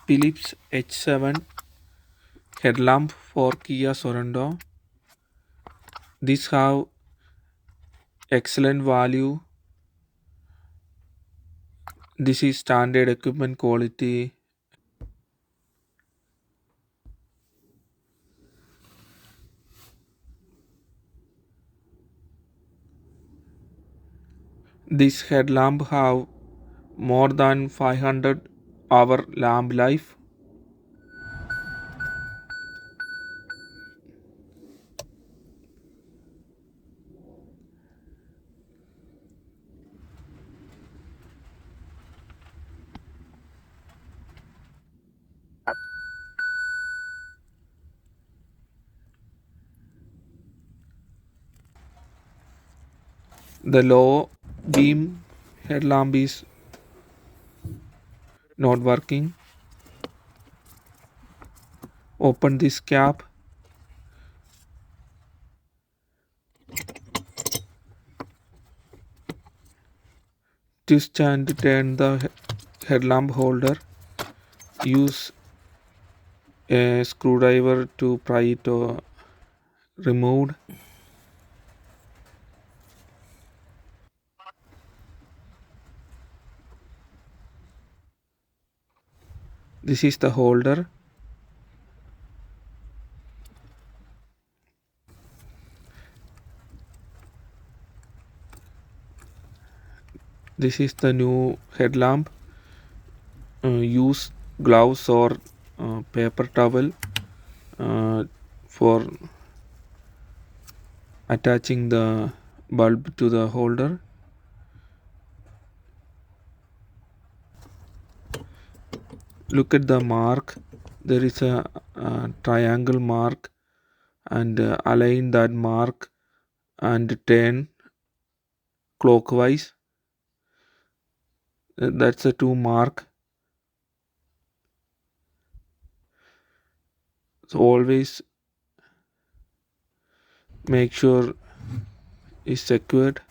Philips H7 headlamp for Kia Sorento. These have excellent value. This is standard equipment quality. This headlamp have more than 500 hour lamp life. The low beam headlamp is not working. Open this cap. Twist and turn the headlamp holder. Use a screwdriver to pry it removed. This is the holder. This is the new headlamp. Use gloves or paper towel for attaching the bulb to the holder. Look at the mark. There is a triangle mark, and align that mark and turn clockwise. That's a two mark. So always make sure it's secured.